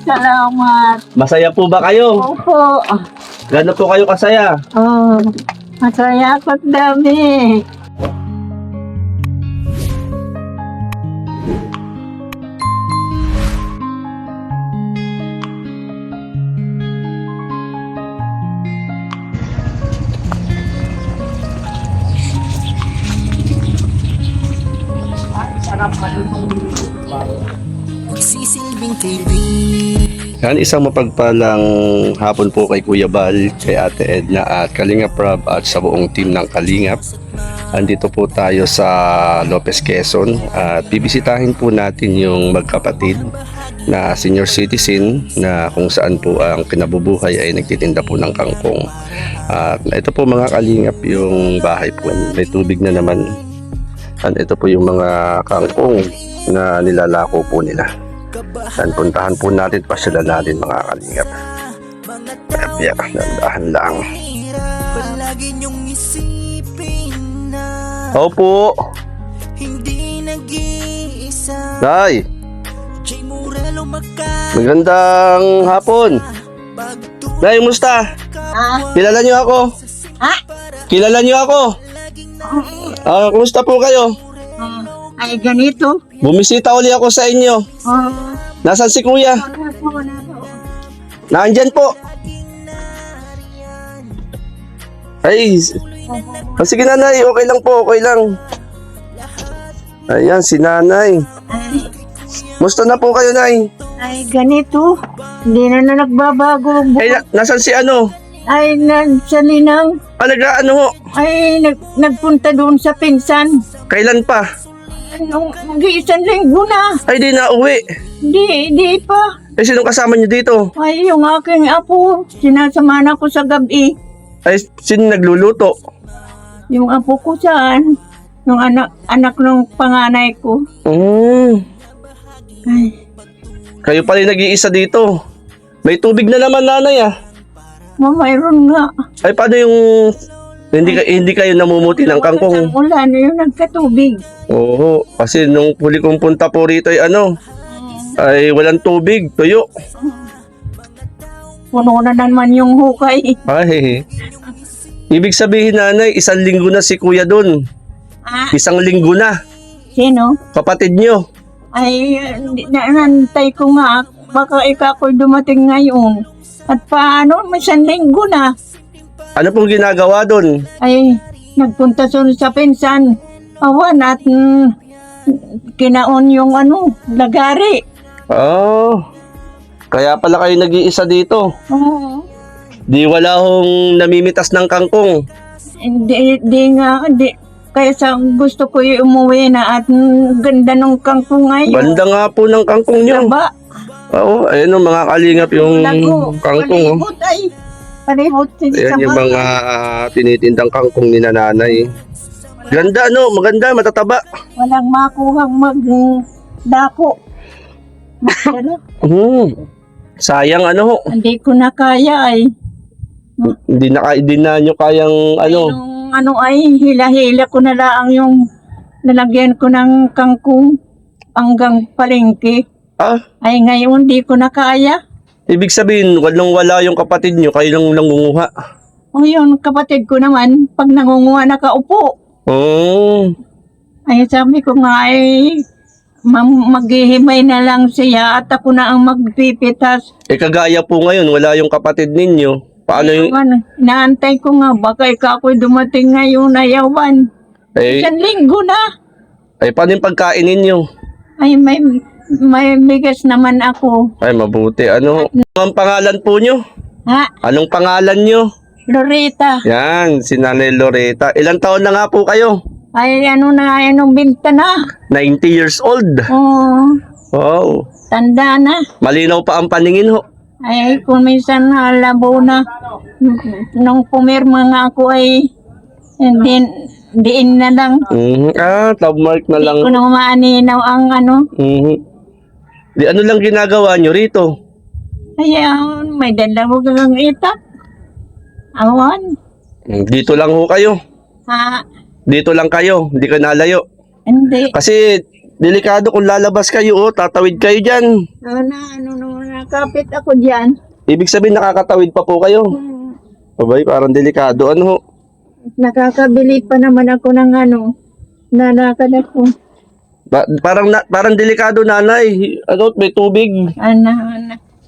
salamat. Masaya po ba kayo? Opo. Gano'n po kayo kasaya? Oh, masaya ako at dami. Magsisilbing TV. Yan, isang mapagpalang hapon po kay Kuya Bal, kay Ate Edna at Kalingap Rob at sa buong team ng Kalingap. Andito po tayo sa Lopez, Quezon at bibisitahin po natin yung magkapatid na senior citizen na kung saan po ang kinabubuhay ay nagtitinda po ng kangkong. At ito po mga Kalingap yung bahay po, may tubig na naman. At ito po yung mga kangkong na nilalako po nila. Dan puntahan po natin, pasyalan natin mga Kalingap. Kaya nandahan lang. Palagi niyong isipin na Opo. hindi nag-iisa. Nay, Jay Morelo magandang hapon. Nay, musta? Kilala niyo ako? Ha? Kilala niyo ako? Kumusta po kayo? Ay, ganito. Bumisita uli ako sa inyo. Oh, Nasaan si Kuya? Nandyan po. Ay, sige nanay, okay lang po, okay lang. Ayan, si nanay. Musta na po kayo, nay? ay, ganito. Hindi na nagbabago. Ay, nasaan si ano? Ay, sa Linang. Ano ho? Ay, nagpunta doon sa pinsan. Kailan pa? Nung mag-iisang linggo na. Ay, di na uwi. Di pa. Eh, sinong kasama niyo dito? Ay, yung aking apo. Sinasamahan ako sa gabi. Ay, sino nagluluto? Yung apo ko saan? Yung anak ng panganay ko. Ay, Kayo pa rin nag-iisa dito. May tubig na naman nanay ah. mayroon nga. Ay, paano yung hindi kayo namumuti ng kangkong? Ulan, yung nagkatubig. Oo, kasi nung huli kong punta po rito ay walang tubig, tuyo. Puno na naman yung hukay. Ay, ibig sabihin nanay, 1 linggo na si kuya dun. Ah, 1 linggo na. sino? Kapatid nyo. Ay, nanantay ko nga. Baka ikako'y dumating ngayon. At paano? May 1 linggo na. Ano pong ginagawa dun? Ay, nagpunta sa pinsan. Awan at kinaon yung lagari. Oh, kaya pala kayo nag-iisa dito. Oo. Di wala hong namimitas ng kangkong. Hindi. Kaya sa gusto ko yung umuwi na at ganda ng kangkong ngayon. Banda nga po ng kangkong nyo. Diba? Oo, ayun mga Kalingap yung kangkong. Oh. Palibot ay. Palibot Ayan yung mga tinitindang kangkong ni nanay. Ganda maganda, matataba. Walang makuhang magdako. Sayang Hindi ko na kaya ay. hindi na nyo kayang Nung ay hila-hila ko na lang yung nalagyan ko ng kangkong hanggang palengke. Ay ngayon di ko na kaya. Ibig sabihin, wala yung kapatid nyo, kayo lang nangunguha. O yun, kapatid ko naman, pag nangunguha nakaupo. Ay sabi ko nga ay maghihimay na lang siya at ako na ang magpipitas. Kagaya po ngayon, wala yung kapatid ninyo. Paano yung... Naantay ko nga, baka ako'y dumating ngayon na yawan. 1 linggo na. Ay, paano yung pagkain ninyo? Ay, may bigas naman ako. Ay, mabuti. Anong pangalan po nyo? Ha? Anong pangalan nyo? Loreta. Yan, si Nanay Loreta. Ilang taon na nga po kayo? Ay, anong binta na? 90 years old. Oo, Wow. tanda na. Malinaw pa ang paningin ho. Ay, kung minsan labo na. Nung pumirma nga ako ay diin na lang. Top mark na lang. Hindi ko na maaninaw ang Di ano lang ginagawa nyo rito? Ayan, may dalawag kang itak. Awan. Dito lang ho kayo. Ha? Dito lang kayo. Hindi ka nalayo. Hindi. Kasi delikado kung lalabas kayo, oh. Tatawid kayo dyan. Nakapit ako dyan. Ibig sabihin, nakakatawid pa po kayo. Abay, parang delikado. Ano ho? Nakakabili pa naman ako ng nalakad ako. Parang delikado, nanay. Ano, may tubig.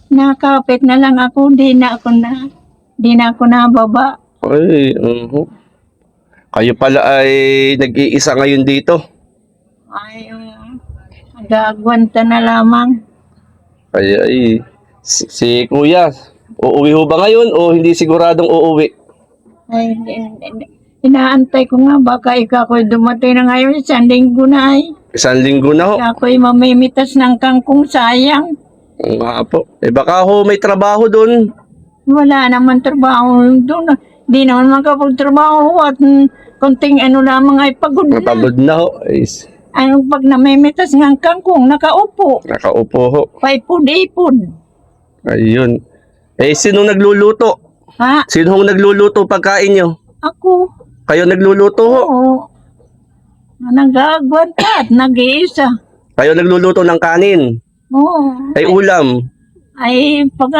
Nakapit na lang ako, di na ako nababa. Ay, kayo pala ay nag-iisa ngayon dito. Ay, gagwanta na lamang. Ay, si kuya, uuwi ho ba ngayon o hindi siguradong uuwi? Ay, inaantay ko nga, baka ikako'y dumatay na ngayon, 1 linggo na ay. 1 linggo na ho. Ikako'y mamimitas ng kangkong, sayang. Oo nga po. Baka ho may trabaho doon. Wala naman trabaho doon. Di naman makapagtrabaho at konting lamang ay pagod na. Napagod na ho. Pag namimitas ng kangkong, nakaupo. Nakaupo ho. Paipod-ipod. Ayun. Sino nagluluto? Ha? Sino nagluluto pagkain nyo? Ako. Kayo nagluluto ho? Oo. Nag-aagwanta at nag-iisa. Kayo nagluluto ng kanin? Oo. Ay ulam? Ay, pag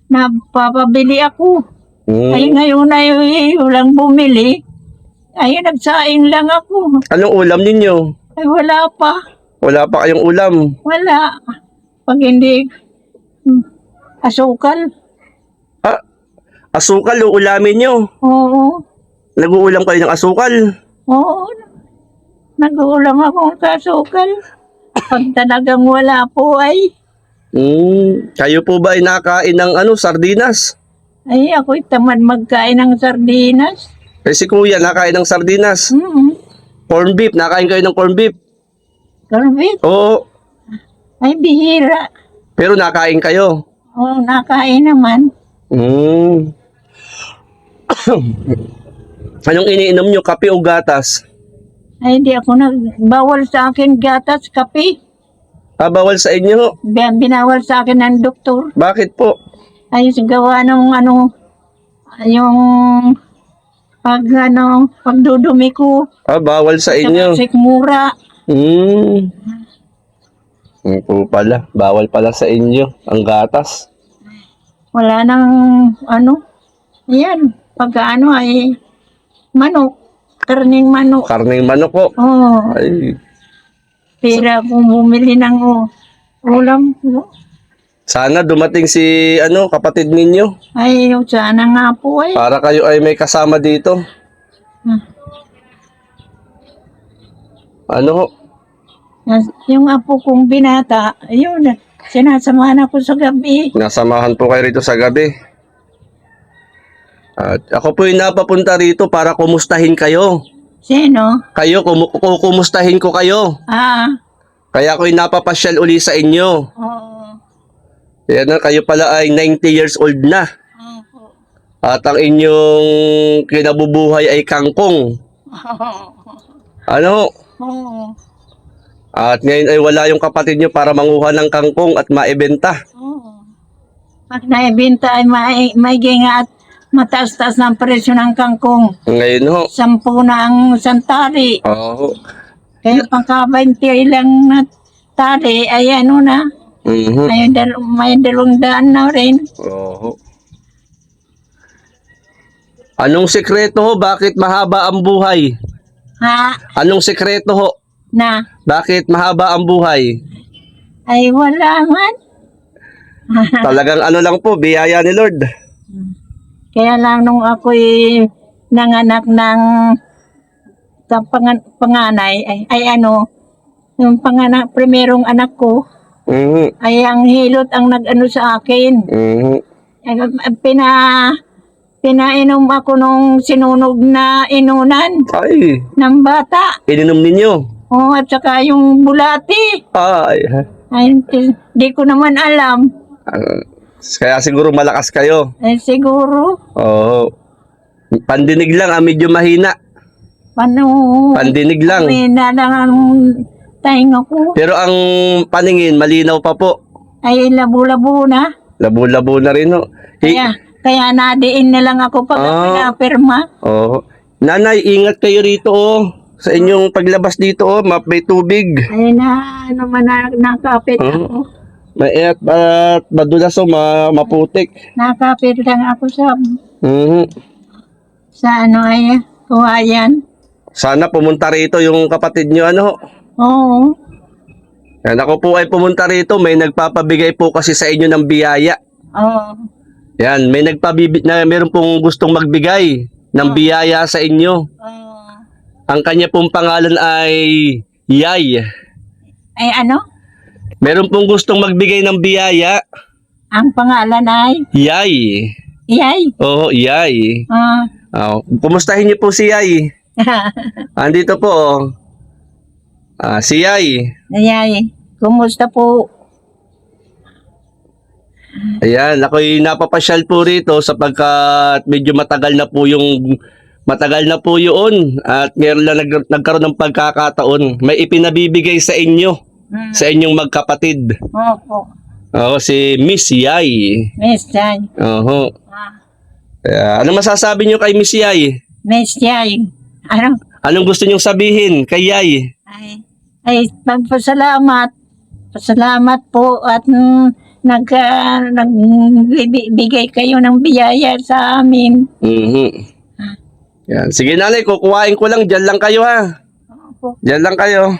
napapabili ako. Ay, ngayon ay walang bumili. Ay, nagsaing lang ako. Anong ulam ninyo? Ay, wala pa. Wala pa kayong ulam? Wala. Pag hindi, asukal. Asukal o ulamin nyo? Oo. Nag-uulam kayo ng asukal? Oo. Nag-uulam ako ng asukal. Pag talagang wala po ay, Kayo po ba ay nakain ng sardinas? ay ako'y tamad magkain ng sardinas. Si kuya nakain ng sardinas. Corn beef, nakain kayo ng corn beef? Garbit. Oo. Ay, bihira. Pero nakain kayo? Oo, nakain naman. Anong iniinom nyo? Kape o gatas? Ay, di ako bawal sa akin gatas, kape. Bawal sa inyo? Binawal sa akin ng doktor. Bakit po? Ay, gawa ng yung pagdudumi ko. Bawal sa inyo? Sikmura. Po pala. Bawal pala sa inyo ang gatas. Wala nang yan. Pag ay manok. Karning manok. Karning manok po? Oo. Ay. Pera kung bumili ng ulam. Sana dumating si kapatid ninyo. Ay, sana nga po eh. Para kayo ay may kasama dito. Ano ho? Yung apo kong binata, ayun, sinasamahan ako sa gabi. Nasamahan po kayo rito sa gabi. At ako po yung napapunta rito para kumustahin kayo. Sino? Kayo, kumustahin ko kayo. Kaya ako yung napapasyal uli sa inyo. Oo. Yan na, kayo pala ay 90 years old na. Oo. At ang inyong kinabubuhay ay kangkong. Ano? Oo. At ngayon ay wala yung kapatid nyo para manguha ng kangkong at maibenta. Oo. Pag naibenta ay may ginga at mataas-taas ng presyo ng kangkong. Ngayon ho. 10 na ang santali. Oo. Kaya pagka 20 lang na tali, ay na. May 200 na rin. Oo. Anong sekreto ho? Bakit mahaba ang buhay? Ha? Anong sekreto ho? Na? Bakit mahaba ang buhay? Ay wala man. Talagang lang po, biyaya ni Lord. Kaya lang nung ako'y nanganak ng panganay, yung primerong anak ko, ay ang hilot ang sa akin. Pinainom ako nung sinunog na inunan Ay, ng bata. ininom ninyo? Oo, at saka yung bulati. Ay, Di ko naman alam. kaya siguro malakas kayo. Siguro. Oo. Pandinig lang, medyo mahina. Pandinig lang. May lang ang tainga ko. Pero ang paningin, malinaw pa po. Ay labo-labo na. Labo-labo na rin ho. Kaya nadiin na lang ako pag pinapirma. Oo. Nanay, ingat kayo rito Sa inyong paglabas dito, oh, may tubig. Ay na, ano man nakapit ako. Maiat at madulas o maputik. Nakapit lang ako Mhm. sa ano ay, kuhayan. Sana pumunta rito yung kapatid nyo, ano? Oo. Yan, ako po ay pumunta rito. May nagpapabigay po kasi sa inyo ng biyaya. Oo. Yan, meron pong gustong magbigay ng biyaya sa inyo. Oo. Ang kanya pong pangalan ay Yay. Ay ano? Meron pong gustong magbigay ng biyaya. Ang pangalan ay Yay. Yay. Oo, Yay. Ah. Kumustahin niyo po si Yay. Andito po, oh. Si Yay. Yay. Kumusta po? Ayan, ako'y napapasyal po rito sapagkat medyo matagal na po yun at meron lang nagkaroon ng pagkakataon. May ipinabibigay sa inyo, sa inyong magkapatid. Opo. Oo, si Miss Yay. Miss Yay. Oo. Ah. Ano masasabi niyo kay Miss Yay? Miss Yay. Ano? Anong gusto niyong sabihin kay Yay? Ay, magpasalamat. Pasalamat po at nagbibigay kayo ng biyaya sa amin. Mhm. Yan. Sige nanay, kukuhain ko lang. Diyan lang kayo ha. Opo. Diyan lang kayo.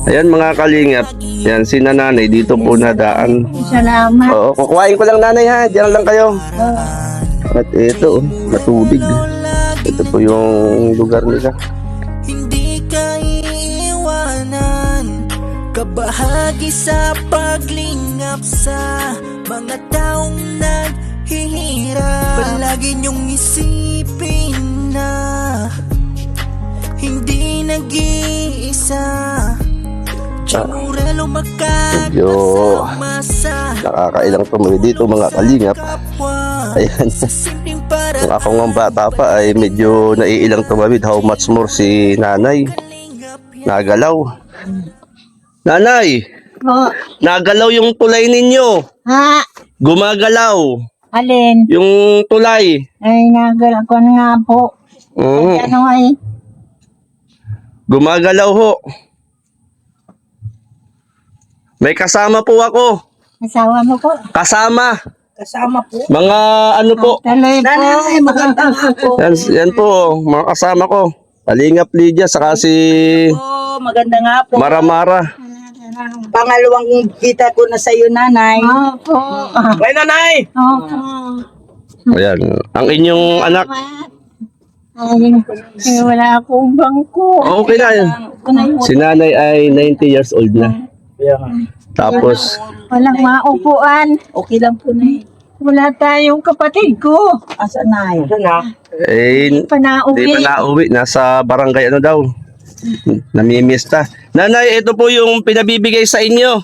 Ayan mga kalingap. Yan si nanay dito po nadaan. Salamat. Oo, kukuhain ko lang nanay ha. Diyan lang kayo. At ito, matubig. Ito po yung lugar nila. Hindi ka iiwanan, kabahagi sa paglingap sa mga taong naghihirap. Palagi niyong isipin na hindi nag-iisa. Siguro makakasama sa Nakakailang tumuloy dito mga kalingap. kapwa. Ayan. Sa simpleng Kung ako ng bata pa ay medyo naiilang tumawid. How much more si nanay? Nagalaw. Nanay, Po. nagalaw yung tulay ninyo. Ha? Gumagalaw. Alin? Yung tulay. Ay, nagalakon nga po. Ano ay? Gumagalaw ho. May kasama po ako. Asawa mo po? Kasama. Kasama po. Mga ano po. Tuloy po. Magandang po. Yan po, mga kasama ko. Kalingap Lydia, saka si Maganda nga po. Mara. Pangalawang kita ko na sa iyo, nanay. Opo. May nanay! Opo. Ayan, ang inyong anak. Ay, wala akong bangko. Okay na yan. Si nanay ay 90 years old na. Tapos, Walang maupuan. Okay lang po, nay. Wala tayong kapatid ko. Asa, nay? eh, Panauwi. di pa nauwi. Nasa barangay ano daw. Namimista. Nanay, ito po yung pinabibigay sa inyo.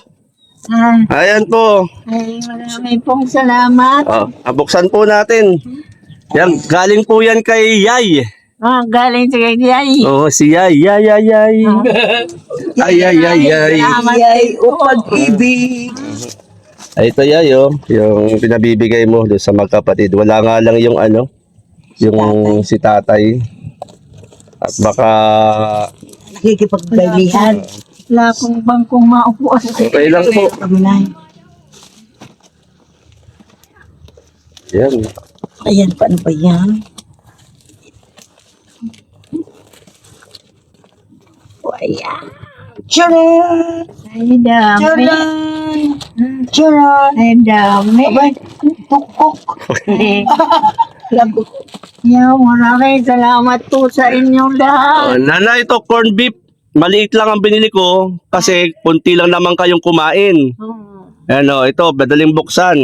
Ah, Ayan po. ay, marami pong salamat. Buksan po natin. Yan, galing po yan kay Yay. Galing sa Yay. Oh, si Yay. Yay. Ay. Ay, o pag-ibig. Ay, ito Yay, oh. Yung pinabibigay mo doon sa magkapatid. Wala nga lang yung ano, yung si tatay. At baka, Nakikipagbailihan. Wala akong bangkong maupuan. okay lang po. Kami, nay. Yan. Ayan, paano ba yan? O, ayan. Tcharan! Ay, dami. Tcharan! Tcharan! Ay, dami. Abay, tukok. Lagot. Maraming salamat po sa inyong lahat. Nanay, ito corn beef. Maliit lang ang binili ko kasi kunti lang naman kayong kumain. Ano, ito, madaling buksan.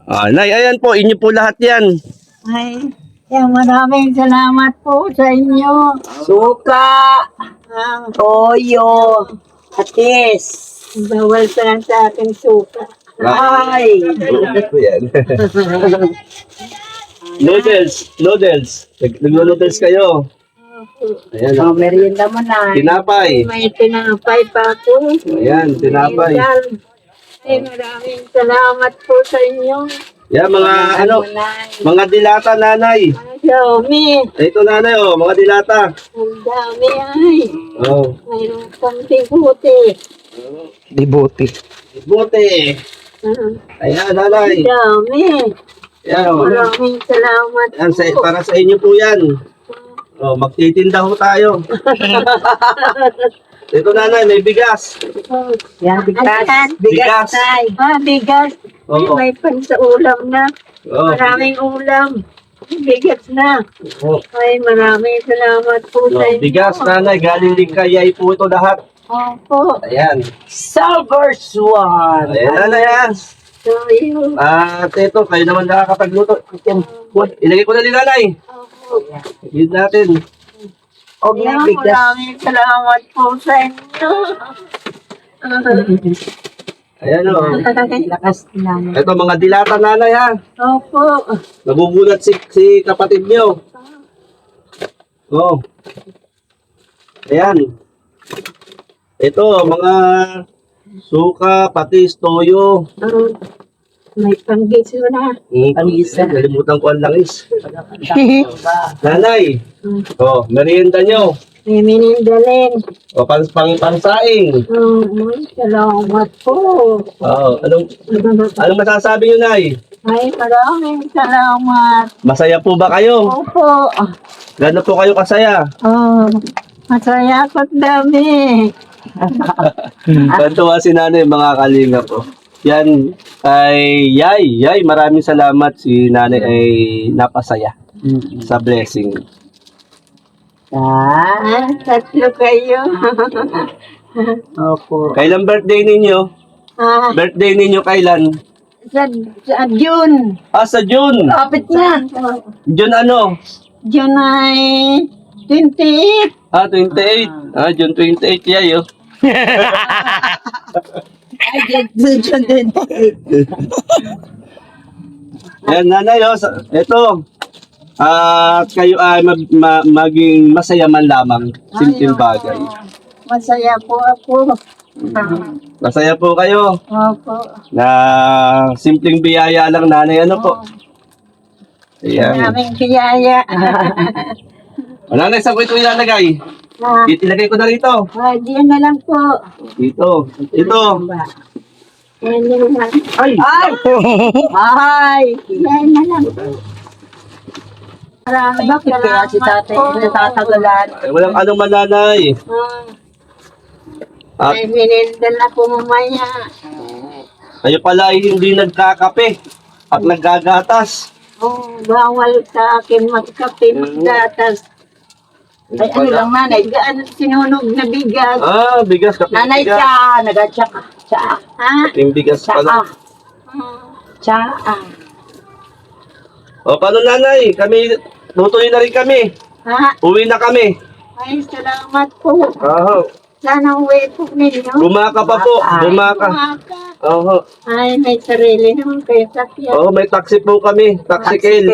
Nay, ayan po, inyo po lahat yan. Ay, maraming salamat po sa inyo. Suka! Toyo! Atis! Bawal pa lang sa akin suka. Ay! Yan. Noodles. Nag-noodles kayo. Ayan. Oh, merienda mo, nay. Tinapay. May tinapay pa po. Ayan, tinapay. Ay, maraming salamat po sa inyo. Yan, mga ano, mga dilata, nanay. Ang dami. Ito, nanay, oh, mga dilata. Ang dami ay. Oh, Mayroong konting puti. Libuti. buti. Ayan, nanay. Ang dami. Yan, oh. Maraming salamat Yan, po. para sa inyo po yan. Oh, magtitinda ho tayo. Ito, nanay, may bigas. Yan, bigas. Bigas. Bigas. Oo. May pan sa ulam na. Oh, Maraming ulam. Bigas na. oh. Ay, maraming salamat po sa Oh, inyo. bigas, nanay, galing din kay Yay po ito lahat. Opo. Ayan. Silver Swan. Ayan, nanay, yan. So, yun. At ito, kayo naman nakakapagluto. Ilagay ko na din, nanay. Opo. Yun natin. O Ayan, nga, bigas. maraming salamat po sa inyo. Ayan, oh. Lakas na. Ito, mga dilata, nanay, ha. Opo. Nagugulat si kapatid niyo. Oh. Ayan. Ito, mga suka, patis, toyo. May panggis na. Pangisa. Nalimutan ko ang langis. Nanay. Oh, merienda nyo. May minindalin. O, pansaing. May salamat po. Oh, anong masasabi nyo, Nay? Ay, maraming salamat. Masaya po ba kayo? Opo. Gano'n po kayo kasaya? Oh, masaya ko't dami. Kantuwa si nanay, mga kalinga po. Yan ay Yay. Yay, maraming salamat. Si nanay ay napasaya sa blessing. Tatlo kayo. Opo. Kailan birthday ninyo? Birthday ninyo kailan? Sa June. Sa June. Kapit na. June ano? June ay 28. 28. June 28, Yay, oh. Ay, dyan din. Yan, nanay, oh. Ito. At kayo ay maging masaya man lamang. Simpleng bagay. Masaya po ako. Masaya po kayo Opo. na simpleng biyaya lang, nanay. Ano po? Ayan. Maraming biyaya. Nanay, saan ko ito ilalagay? Ilagay ko na rito. Diyan na lang po. Dito. Ito. Diyan na lang. Ay! Ay! Diyan na lang. Maraming Bakit kaya si tatay po. natatagalan? Ay, walang anong mananay. At May minindal ako mamaya. kayo pala ay hindi nagkakape at naggagatas. Bawal sa akin magkape, magdatas. Ay, ano lang nanay? Gaan sinunog na bigas. Bigas, kape. Nanay, bigas. tsa! Nagatsa. Tsa. Ha? Yung bigas Tsa. pala. Tsa. O, paano nanay? Kami, tutuloy na rin kami. Ha? Uwi na kami. Ay, salamat po. Oo. Sana uwi po ninyo. Bumaka pa po. Bumaka. Maka. Oo. Ay, may sarili naman kayo sakyan. Oo, may taxi po kami. Taxikel.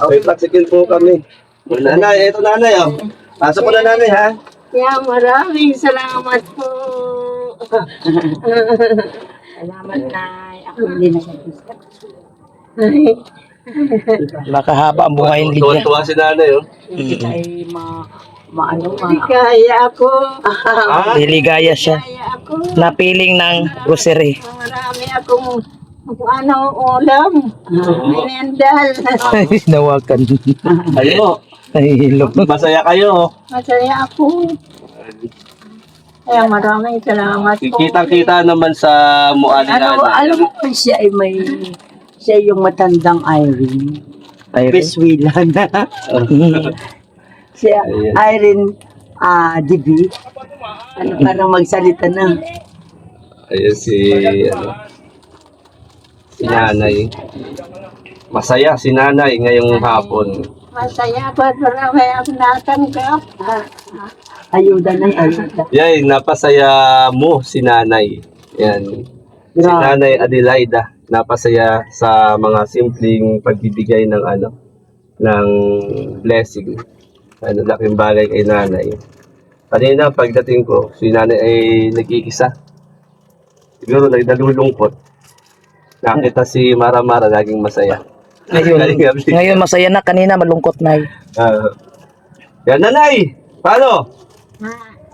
May taxikel po kami. Nanay, eto nanay, oh. Pasok ko na nanay, ha? Kaya maraming salamat po. Salamat, Nay. Ako hindi nag-gusto. Ay, Makahaba ang buhay ni Lydia. Tuwan-tuwa si nanay, oh. Ay, maano, hindi kaya ako. Niligaya siya. Kaya ako. Napiling ng grocery. Marami akong ulam. Minendal. Nawakan. Ayo, Nahihilo. masaya kayo. Masaya ako. Kaya maraming salamat po. Kitang-kita naman sa mukha ni Ano, nanay. alam mo ba siya ay siya yung matandang Irene. Peswilan. Siya, Ayan. Irene Divi. Ano, parang magsalita na. Ayun si nanay. Masaya si nanay ngayong hapon. Masaya ako at marami akong natanggap. Ayuda na, ayuda. Yay, napasaya mo si nanay. Yan. Si nanay Adelaida, napasaya sa mga simpleng pagbibigay ng ng blessing. Laking bagay kay nanay. Kanina pagdating ko, si nanay ay nag-iisa. Siguro nalulungkot. Nakita si Mara laging masaya. Ngayon masaya na, kanina malungkot na. Yan, nanay! Paano?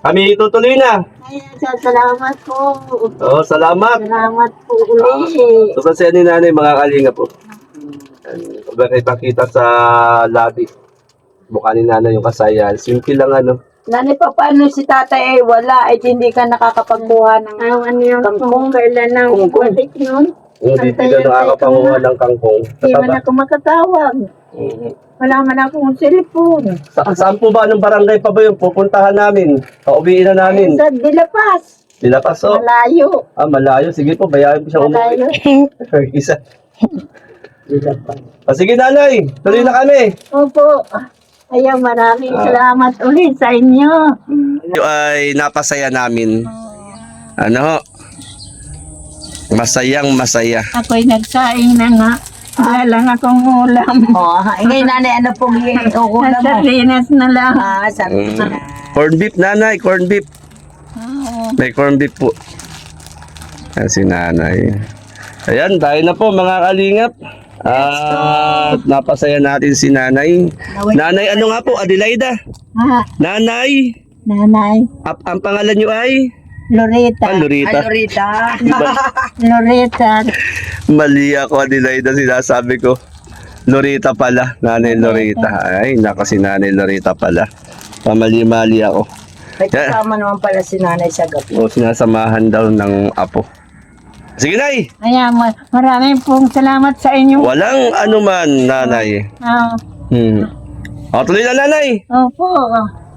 Kami tutuloy na. Ay, salamat po. Oo, salamat. Salamat po ulit. So, kasi ni nanay, mga kalinga po. Pag ipakita sa lobby, mukha ni nanay yung kasayan. Simple lang ano. Nanay, pa paano si tatay wala, hindi ka nakakapagkuha ng Ano yung kung kailan ng balik nun? Kung di ka nakakapanguha ng kangkong. Hindi man ako makatawag. Wala man akong cellphone. Saan po ba? Anong barangay pa ba yung pupuntahan namin? Pauwiin na namin. Sa Dilapas. Dilapaso. Malayo. Malayo. Sige po, bayaran ko siya Malayo. umuwi. Isa. Sige nanay, tuloy na kami. Opo. Ayaw, maraming salamat ulit sa inyo. Ito ay napasaya namin. Ano ho? Masayang masaya. Ako'y nagsaing na nga. Wala lang akong ulam. Ngayon, nanay, ano pong iuulam mo? Sardinas na lang. Corn beef nanay, corn beef. May corn beef po. Yan si nanay. Ayan, tayo na po mga kalingap. At napasaya natin si nanay. Nanay, ano nga po? Adelaida. Ha? Nanay. Nanay. Ang pangalan nyo ay? Loretta. Lorita. Loretta. Mali ako, Adelaida, sinasabi ko. Lorita pala. Nanay Lorita. Ay, nako si nanay Lorita pala. Pamali-mali ako. May kasama naman pala si nanay sa gabi. O, sinasamahan daw ng apo. Sige, nay. Ayan, maraming pong salamat sa inyo. Walang anuman, nanay. O, tuloy na, nanay. Opo.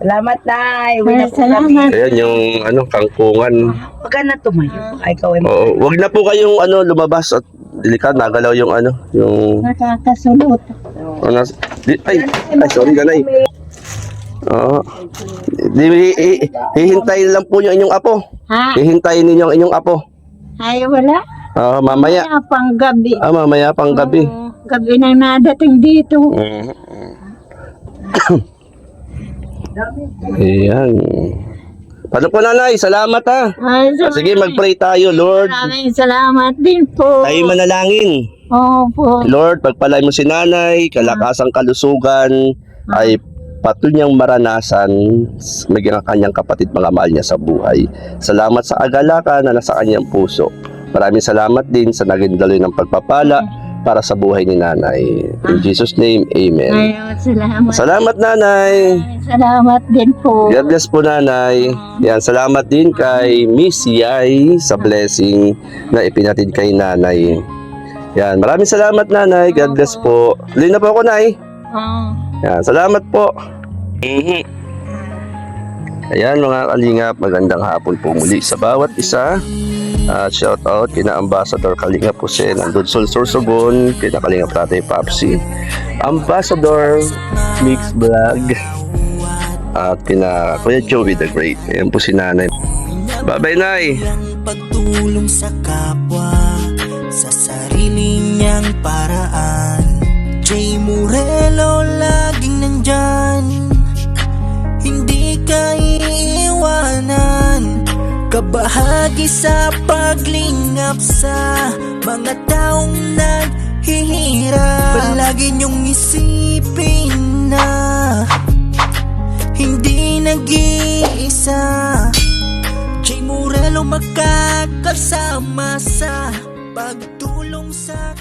Salamat, nay. Salamat. Ayan yung kangkungan. Huwag ka na tumayo. Ay, ikaw ay Oo, wag na po kayong lumabas at delikado, nagalaw yung yung Nakakasulot. ay, sorry nanay. Oo. Hihintayin lang po yung inyong apo. Ha? Hihintayin ninyo ang inyong apo. Ay, wala. Mamaya. Kaya pang gabi. Mamaya pang gabi. Gabi na nadating dito. Ayan. Paano po nanay? Salamat ha. Ay, Sige, mag-pray tayo, Lord. maraming salamat din po. Tayo manalangin. Opo. Lord, pagpalain mo si nanay, kalakasang kalusugan, ay patuloy niyang maranasan maging ang kanyang kapatid, mga mahal niya sa buhay. Salamat sa agalakan na nasa kanyang puso. Maraming salamat din sa naging daloy ng pagpapala para sa buhay ni nanay. In Jesus' name, Amen. Ay, salamat. Salamat nanay. Ay, salamat din po. God bless po nanay. Yan, salamat din kay Miss Yai sa blessing na ipinatid kay nanay. Yan, maraming salamat nanay. God bless po. Tuloy na po ako, nay. Yan, salamat po. Ayan mga kalingap, magandang hapon po muli sa bawat isa. Shout out kina Ambassador Kalingap Jose nandun Sorsogon, kina Kalingap Tatay Papsi, Ambassador Mix Vlog, at kina Kuya Joey the Great. Ayan po si nanay. Bye bye, nay. Pagtulong sa kapwa sa sarili niyang paraan. Jay Morelo laging nandyan, hindi ka iiwanan. Kabahagi sa paglingap sa mga taong naghihirap. Palagi niyong isipin na hindi nag-iisa. Jay Morelo makakasama sa pagtulong sa